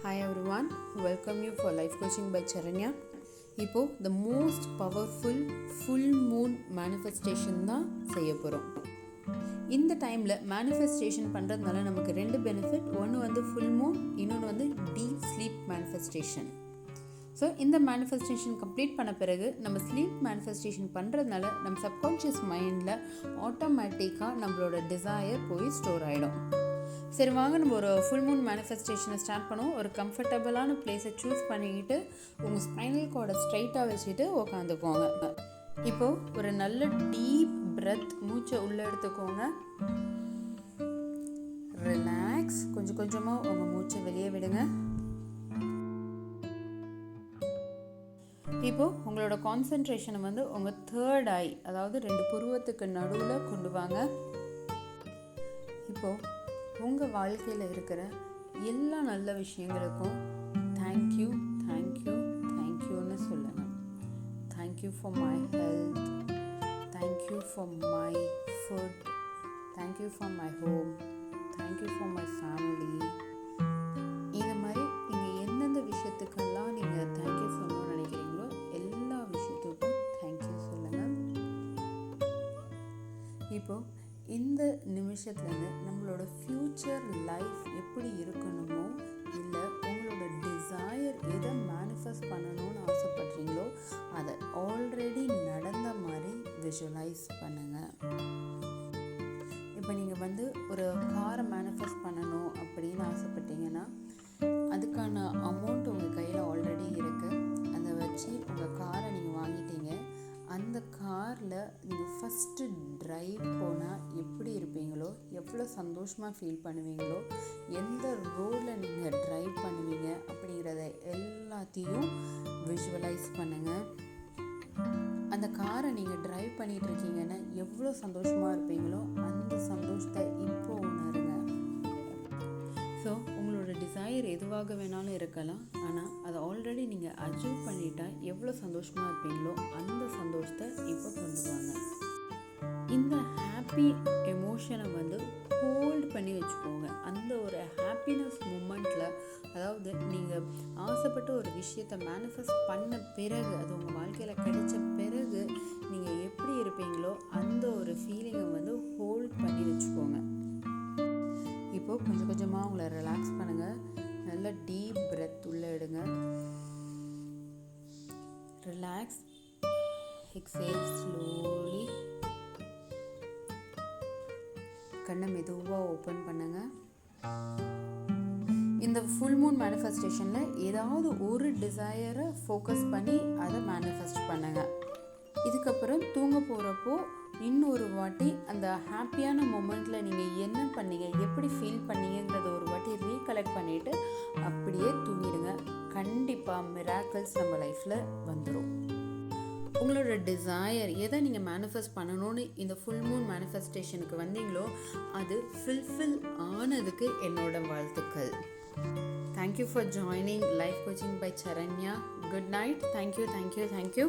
Hi everyone, welcome you for Life Coaching by Charanya. இப்போ the most powerful full moon manifestation தான் செய்ய போகிறோம். இந்த டைமில் மேனிஃபெஸ்டேஷன் பண்ணுறதுனால நமக்கு ரெண்டு பெனிஃபிட். ஒன்று வந்து ஃபுல் மூன், இன்னொன்று வந்து டீப் ஸ்லீப் மேனிஃபெஸ்டேஷன். ஸோ இந்த மேனிஃபெஸ்டேஷன் கம்ப்ளீட் பண்ண பிறகு நம்ம ஸ்லீப் மேனிஃபெஸ்டேஷன் பண்ணுறதுனால நம்ம சப்கான்ஷியஸ் மைண்டில் ஆட்டோமேட்டிக்காக நம்மளோட டிசையர் போய் ஸ்டோர் ஆகிடும். சரி வாங்க நம்ம ஒரு ஃபுல் மூன் மேனிஃபெஸ்டேஷனை ஸ்டார்ட் பண்ணுவோம். ஒரு கம்ஃபர்டபுளான பிளேஸை சூஸ் பண்ணிக்கிட்டு உங்கள் ஸ்பைனல் கார்டை ஸ்ட்ரைட்டாக வச்சுட்டு உக்காந்துக்கோங்க. இப்போது ஒரு நல்ல டீப் பிரெத், மூச்சை உள்ளே எடுத்துக்கோங்க. ரிலாக்ஸ், கொஞ்சம் கொஞ்சமாக உங்கள் மூச்சை வெளியே விடுங்க. இப்போது உங்களோட கான்சன்ட்ரேஷனை வந்து உங்கள் தேர்ட் ஐ, அதாவது ரெண்டு புருவத்துக்கு நடுவில் கொண்டு வாங்க. இப்போது உங்கள் வாழ்க்கையில் இருக்கிற எல்லா நல்ல விஷயங்களுக்கும் தேங்க்யூ தேங்க்யூ தேங்க்யூன்னு சொல்லணும். Thank you for my health, thank you for my foot, thank you for my home, thank you for my family. இந்த மாதிரி நீங்கள் எந்தெந்த விஷயத்துக்கெல்லாம் நீங்கள் தேங்க்யூ சொல்லணும்னு நினைக்கிறீங்களோ எல்லா விஷயத்துக்கும் தேங்க்யூ சொல்லுங்கள். இப்போது இந்த நிமிஷத்துலேருந்து நம்மளோட ஃப்யூச்சர் லைஃப் எப்படி இருக்கணுமோ, இல்லை உங்களோட டிசையர் எதை மேனிஃபெஸ்ட் பண்ணணும்னு ஆசைப்படுறீங்களோ அதை ஆல்ரெடி நடந்த மாதிரி விஷுவலைஸ் பண்ணுங்கள். இப்போ நீங்கள் வந்து ஒரு காரை மேனிஃபெஸ்ட் பண்ணணும் அப்படின்னு ஆசைப்பட்டீங்கன்னா அதுக்கான அமௌண்ட் உங்கள் கையில் ஆல்ரெடி இருக்குது. அதை வச்சு உங்கள் காரை நீங்கள் வாங்கிட்டீங்க. அந்த காரில் நீங்கள் ஃபஸ்ட்டு ட்ரைவ் போனால் எப்படி இருப்பீங்களோ, எவ்வளோ சந்தோஷமாக ஃபீல் பண்ணுவீங்களோ, எந்த ரோடில் நீங்கள் ட்ரைவ் பண்ணுவீங்க அப்படிங்கிறத எல்லாத்தையும் விஷுவலைஸ் பண்ணுங்கள். அந்த காரை நீங்கள் ட்ரைவ் பண்ணிகிட்டு இருக்கீங்கன்னா எவ்வளோ சந்தோஷமாக இருப்பீங்களோ அந்த சந்தோஷத்தை இப்போ உணருங்க. ஸோ உங்களோட டிசையர் எதுவாக வேணாலும் இருக்கலாம், ஆனால் அதை ஆல்ரெடி நீங்கள் அச்சீவ் பண்ணிட்டா எவ்வளோ சந்தோஷமாக இருப்பீங்களோ அந்த சந்தோஷத்தை இப்போ கொண்டு வாங்க. இந்த ஹாப்பி எமோஷனை வந்து ஹோல்ட் பண்ணி வச்சுக்கோங்க. அந்த ஒரு ஹாப்பினஸ் மூமெண்ட்டில், அதாவது நீங்கள் ஆசைப்பட்ட ஒரு விஷயத்தை மேனிஃபெஸ்ட் பண்ண பிறகு, அது உங்கள் வாழ்க்கையில் கிடைச்ச பிறகு நீங்கள் எப்படி இருப்பீங்களோ அந்த ஒரு ஃபீலிங்கை வந்து ஹோல்ட் பண்ணி வச்சுக்கோங்க. இப்போது கொஞ்சம் கொஞ்சமாக உங்களை ரிலாக்ஸ் பண்ணுங்கள். நல்ல டீப் பிரெத் உள்ளே எடுங்க. Relax, exhale slowly. கண்ணை மெதுவாக ஓப்பன் பண்ணுங்க. இந்த ஃபுல் மூன் மேனிஃபெஸ்டேஷனில் ஏதாவது ஒரு டிசையரை ஃபோக்கஸ் பண்ணி அதை மேனிஃபெஸ்ட் பண்ணுங்க. இதுக்கப்புறம் தூங்க போகிறப்போ இன்னொரு வாட்டி அந்த ஹாப்பியான மொமெண்ட்டில் நீங்கள் என்ன பண்ணீங்க, எப்படி ஃபீல் பண்ணீங்கிறத ஒரு வாட்டி ரீகலெக்ட் பண்ணிவிட்டு அப்படியே தூங்கிடுங்க. கண்டிப்பாக மிராக்கிள்ஸ் நம்ம லைஃப்பில் வந்துடும். உங்களோட டிசையர் எதை நீங்கள் மேனிஃபெஸ்ட் பண்ணணும்னு இந்த ஃபுல் மூன் மேனிஃபெஸ்டேஷனுக்கு வந்தீங்களோ அது ஃபுல்ஃபில் ஆனதுக்கு என்னோட வாழ்த்துக்கள். Thank you for joining life coaching by Saranya. Good night. Thank you thank you thank you.